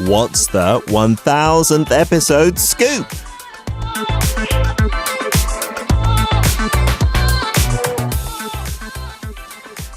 What's the 1000th episode scoop?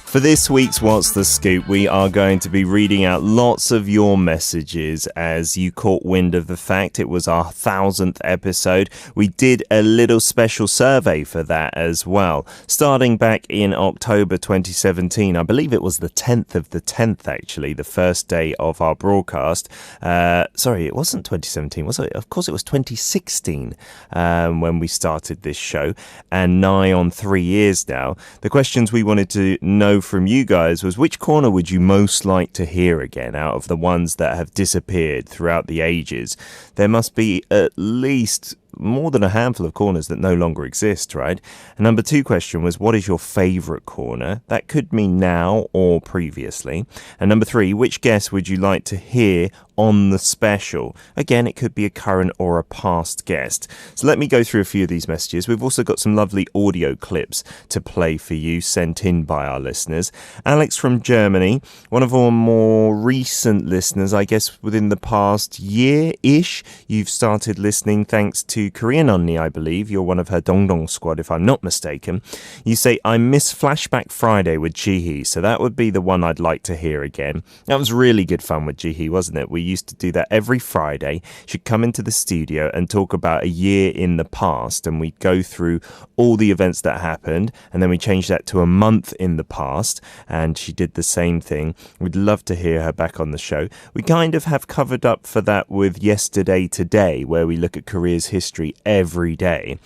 For this week's What's the Scoop, we are going to be reading out lots of your messages as you caught wind of the fact it was our 1000th episode. We did a little special survey for that as well. Starting back in October 2017, I believe it was the 10th of the 10th actually, the first day of our broadcast. Sorry, it wasn't 2017, was it? Of course it was 2016 when we started this show, and nigh on 3 years now. The questions we wanted to know from you guys was, which corner would you most like to hear again out of the ones that have disappeared throughout the ages? There must be at least more than a handful of corners that no longer exist, right? And number 2 question was, what is your favorite corner? That could mean now or previously. And number 3, which guest would you like to hear on the special? Again, it could be a current or a past guest. So let me go through a few of these messages. We've also got some lovely audio clips to play for you sent in by our listeners. Alex from Germany, one of our more recent listeners, I guess within the past year-ish, you've started listening thanks to Korean Onni, I believe. You're one of her Dongdong squad, if I'm not mistaken. You say, I miss Flashback Friday with Jihee, so that would be the one I'd like to hear again. That was really good fun with Jihee, wasn't it? We used to do that every Friday. She'd come into the studio and talk about a year in the past, and we'd go through all the events that happened, and then we changed that to a month in the past, and she did the same thing. We'd love to hear her back on the show. We kind of have covered up for that with Yesterday Today, where we look at Korea's history every day.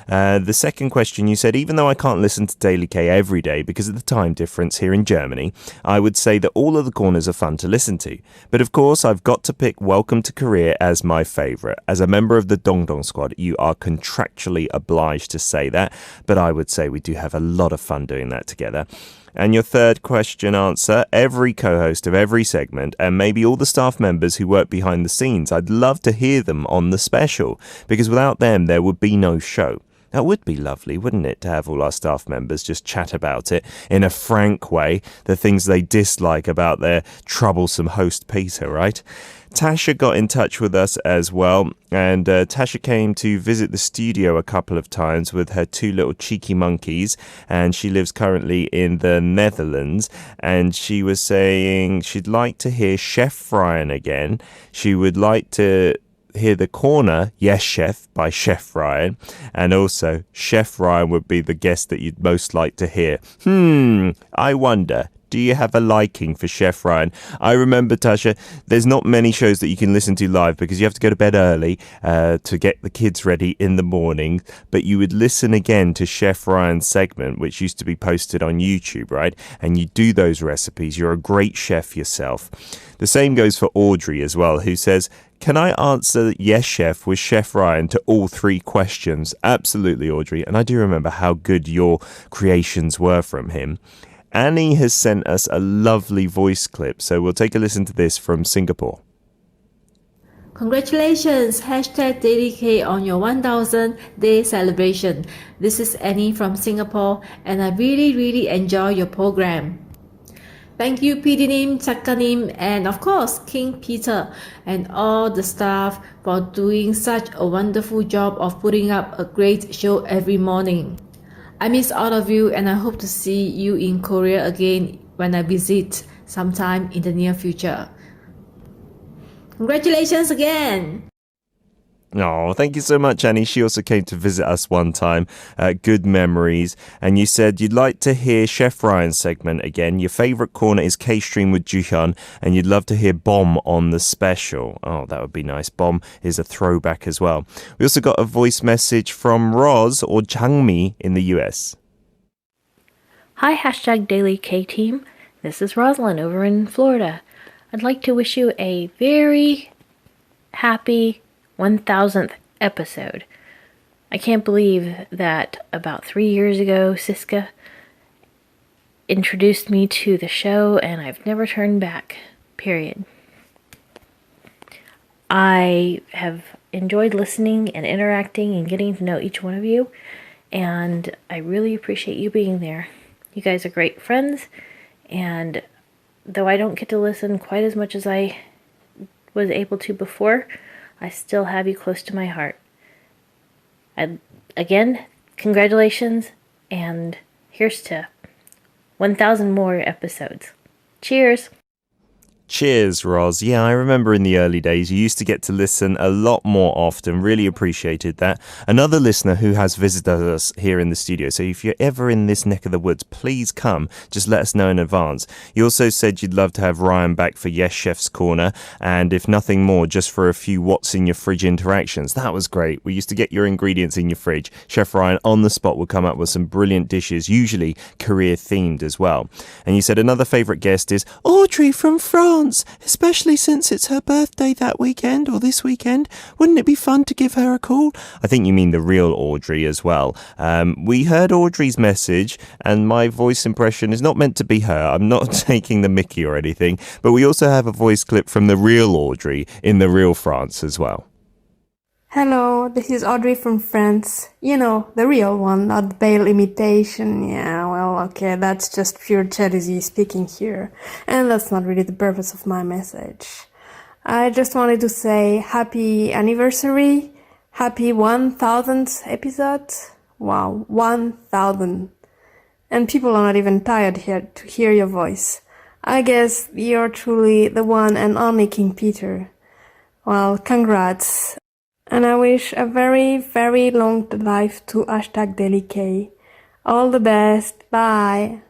The second question, you said, even though I can't listen to DailyK every day because of the time difference here in Germany, I would say that all of the corners are fun to listen to. But of course, I've got to pick Welcome to Korea as my favorite. As a member of the Dongdong squad, you are contractually obliged to say that, but I would say we do have a lot of fun doing that together. And your third question answer, every co-host of every segment and maybe all the staff members who work behind the scenes, I'd love to hear them on the special, because without them, there would be no show. That would be lovely, wouldn't it, to have all our staff members just chat about it in a frank way, the things they dislike about their troublesome host Peter, right? Tasha got in touch with us as well, and Tasha came to visit the studio a couple of times with her 2 little cheeky monkeys, and she lives currently in the Netherlands, and she was saying she'd like to hear Chef Ryan again. She would like to hear the corner, Yes Chef, by Chef Ryan, and also Chef Ryan would be the guest that you'd most like to hear. I wonder, do you have a liking for Chef Ryan? I remember, Tasha, there's not many shows that you can listen to live because you have to go to bed early to get the kids ready in the morning, but you would listen again to Chef Ryan's segment, which used to be posted on YouTube, right? And you do those recipes. You're a great chef yourself. The same goes for Audrey as well, who says, can I answer Yes Chef with Chef Ryan to all 3 questions? Absolutely, Audrey. And I do remember how good your creations were from him. Annie has sent us a lovely voice clip, so we'll take a listen to this from Singapore. Congratulations, #DailyK on your 1000th day celebration. This is Annie from Singapore, and I really enjoy your program. Thank you, PD님, 작가님, and of course, King Peter and all the staff for doing such a wonderful job of putting up a great show every morning. I miss all of you, and I hope to see you in Korea again when I visit sometime in the near future. Congratulations again! Oh, thank you so much, Annie. She also came to visit us one time. Good memories. And you said you'd like to hear Chef Ryan's segment again. Your favourite corner is K-Stream with Juhyun, and you'd love to hear Bomb on the special. Oh, that would be nice. Bomb is a throwback as well. We also got a voice message from Roz, or Changmi, in the US. Hi, #DailyK team. This is Rosalind over in Florida. I'd like to wish you a very happy 1000th episode. I can't believe that about 3 years ago, Siska introduced me to the show, and I've never turned back, period. I have enjoyed listening and interacting and getting to know each one of you, and I really appreciate you being there. You guys are great friends, and though I don't get to listen quite as much as I was able to before, I still have you close to my heart. Again, congratulations, and here's to 1,000 more episodes. Cheers! Cheers, Roz. Yeah, I remember in the early days you used to get to listen a lot more often. Really appreciated that. Another listener who has visited us here in the studio. So if you're ever in this neck of the woods, please come. Just let us know in advance. You also said you'd love to have Ryan back for Yes Chef's Corner. And if nothing more, just for a few what's in your fridge interactions. That was great. We used to get your ingredients in your fridge. Chef Ryan on the spot would come up with some brilliant dishes, usually career themed as well. And you said another favourite guest is Audrey from France. Especially since it's her birthday that weekend or this weekend. Wouldn't it be fun to give her a call? I think you mean the real Audrey as well. We heard Audrey's message, and my voice impression is not meant to be her. I'm not taking the mickey or anything, but we also have a voice clip from the real Audrey in the real France as well. Hello, this is Audrey from France. You know, the real one, not the Bale imitation. Yeah, well, okay, that's just pure jealousy speaking here. And that's not really the purpose of my message. I just wanted to say happy anniversary, happy 1000th episode. Wow, 1000. And people are not even tired here to hear your voice. I guess you're truly the one and only King Peter. Well, congrats. And I wish a very, very long life to #DailyK. All the best. Bye.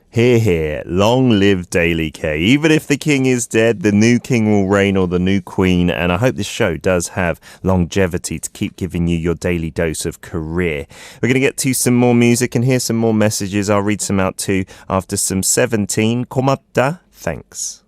Hear, hear, long live DailyK. Even if the king is dead, the new king will reign, or the new queen. And I hope this show does have longevity to keep giving you your daily dose of career. We're going to get to some more music and hear some more messages. I'll read some out too after some 17. 고맙다. Thanks.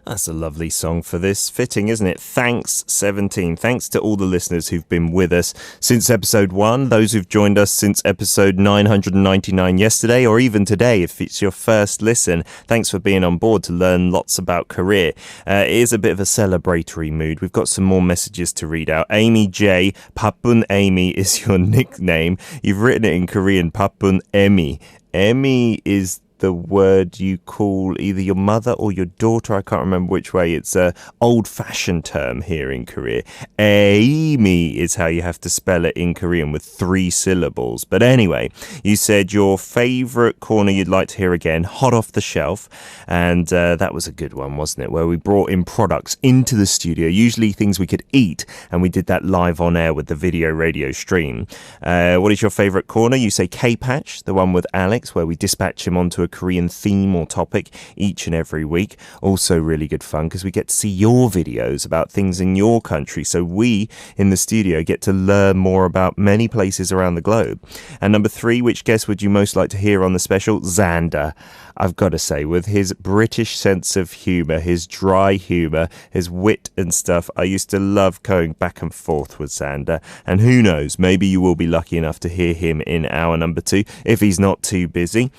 That's a lovely song for this. Fitting, isn't it? Thanks, 17. Thanks to all the listeners who've been with us since episode 1, those who've joined us since episode 999 yesterday, or even today if it's your first listen. Thanks for being on board to learn lots about career. It is a bit of a celebratory mood. We've got some more messages to read out. Amy J. Papun Amy is your nickname. You've written it in Korean, Papun Emi. Emi is the word you call either your mother or your daughter. I can't remember which way. It's an old-fashioned term here in Korea. Amy is how you have to spell it in Korean with 3 syllables. But anyway, you said your favourite corner you'd like to hear again, hot off the shelf. And that was a good one, wasn't it? Where we brought in products into the studio, usually things we could eat. And we did that live on air with the video radio stream. What is your favourite corner? You say K-Patch, the one with Alex, where we dispatch him onto a Korean theme or topic each and every week. Also really good fun because we get to see your videos about things in your country. So we in the studio get to learn more about many places around the globe. And number 3, which guest would you most like to hear on the special? Xander. I've got to say, with his British sense of humour, his dry humour, his wit and stuff, I used to love going back and forth with Xander. And who knows, maybe you will be lucky enough to hear him in hour number 2 if he's not too busy.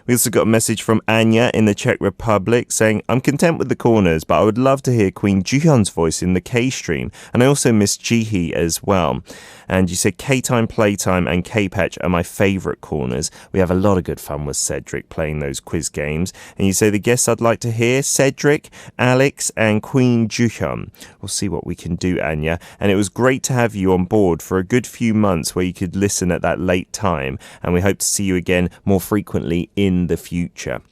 We also got a message from Anya in the Czech Republic saying, I'm content with the corners, but I would love to hear Queen Juhyun's voice in the K-stream. And I also miss Jihee as well. And you said K-Time, Playtime and K-Patch are my favourite corners. We have a lot of good fun with Cedric playing those quiz games. And you say the guests I'd like to hear, Cedric, Alex and Queen Juhyun. We'll see what we can do, Anya. And it was great to have you on board for a good few months where you could listen at that late time. And we hope to see you again more frequently in the future.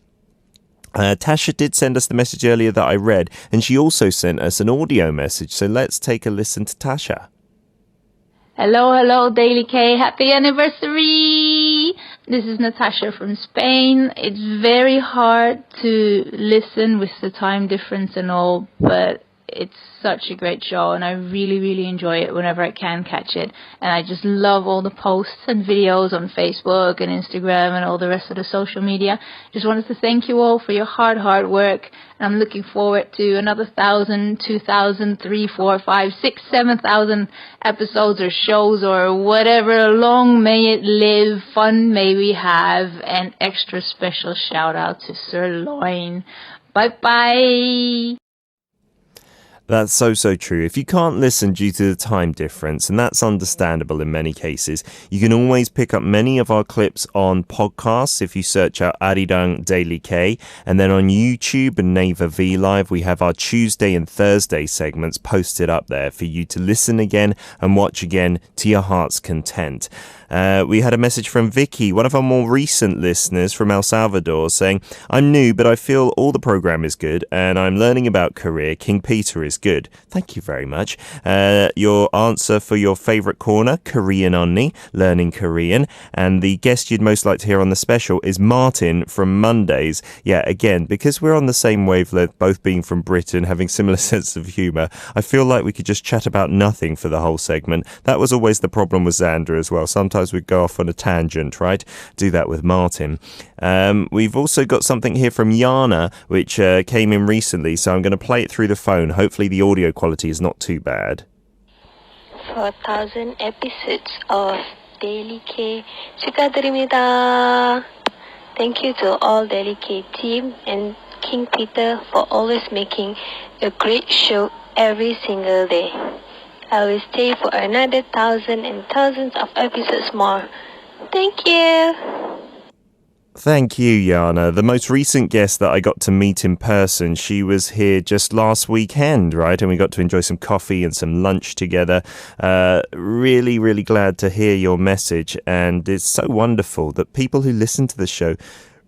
Tasha did send us the message earlier that I read, and she also sent us an audio message. So let's take a listen to Tasha. Hello, DailyK. Happy anniversary! This is Natasha from Spain. It's very hard to listen with the time difference and all, but it's such a great show and I really, really enjoy it whenever I can catch it. And I just love all the posts and videos on Facebook and Instagram and all the rest of the social media. Just wanted to thank you all for your hard work. And I'm looking forward to another 1,000, 2,000, 3, 4, 5, 6, 7,000 episodes or shows or whatever. Long may it live, fun may we have, and extra special shout out to Sirloin. Bye bye. That's so true. If you can't listen due to the time difference, and that's understandable in many cases, you can always pick up many of our clips on podcasts if you search out Arirang Daily K. And then on YouTube and Naver V Live, we have our Tuesday and Thursday segments posted up there for you to listen again and watch again to your heart's content. We had a message from Vicky, one of our more recent listeners from El Salvador, saying, I'm new, but I feel all the program is good and I'm learning about Korea. King Peter is good. Thank you very much. Your answer for your favorite corner, Korean Onni, learning Korean. And the guest you'd most like to hear on the special is Martin from Mondays. Yeah, again, because we're on the same wavelength, both being from Britain, having similar sense of humour, I feel like we could just chat about nothing for the whole segment. That was always the problem with Xander as well. Sometimes we'd go off on a tangent, right? Do that with Martin. We've also got something here from Yana, which came in recently, so I'm going to play it through the phone. Hopefully the audio quality is not too bad. 4,000 episodes of DailyK 축하드립니다. Thank you to all DailyK team and King Peter for always making a great show every single day. I will stay for another thousands and thousands of episodes more. Thank you. Thank you, Yana. The most recent guest that I got to meet in person, she was here just last weekend, right? And we got to enjoy some coffee and some lunch together. Really glad to hear your message. And it's so wonderful that people who listen to the show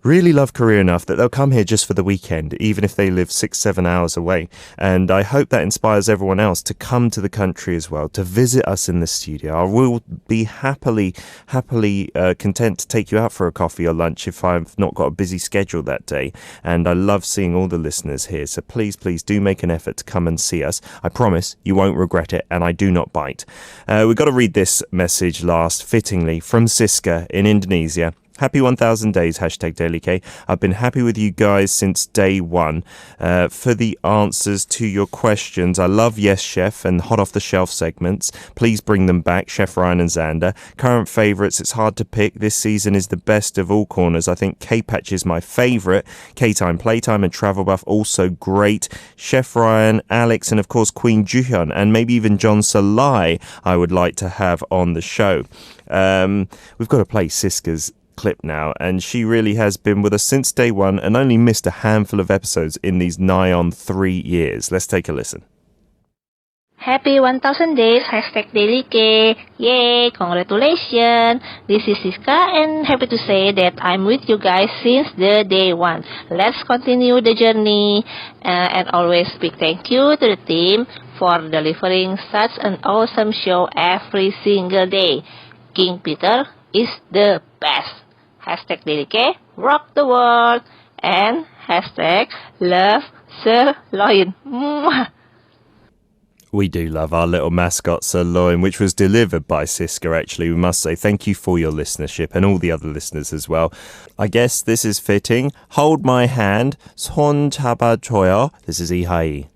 really love Korea enough that they'll come here just for the weekend, even if they live 6-7 hours away. And I hope that inspires everyone else to come to the country as well, to visit us in the studio. I will be happily content to take you out for a coffee or lunch if I've not got a busy schedule that day. And I love seeing all the listeners here. So please do make an effort to come and see us. I promise you won't regret it, and I do not bite. We've got to read this message last, fittingly, from Siska in Indonesia. Happy 1,000 days, hashtag DailyK. I've been happy with you guys since day one. For the answers to your questions, I love Yes Chef and Hot Off the Shelf segments. Please bring them back, Chef Ryan and Xander. Current favourites, it's hard to pick. This season is the best of all corners. I think K-Patch is my favourite. K-Time, Playtime and Travel Buff, also great. Chef Ryan, Alex and of course Queen Juhyun and maybe even John Salai I would like to have on the show. We've got to play Siska's clip now, and she really has been with us since day one and only missed a handful of episodes in these nigh on 3 years. Let's take a listen. Happy 1,000 days, hashtag DailyK. Yay, congratulations. This is Siska and happy to say that I'm with you guys since the day one. Let's continue the journey and always big thank you to the team for delivering such an awesome show every single day. King Peter is the best. Hashtag DailyK, rock the world. And hashtag love sirloin. Mwah. We do love our little mascot sirloin, which was delivered by Siska, actually. We must say thank you for your listenership and all the other listeners as well. I guess this is fitting. Hold my hand. 손 잡아줘요. This is Ihai.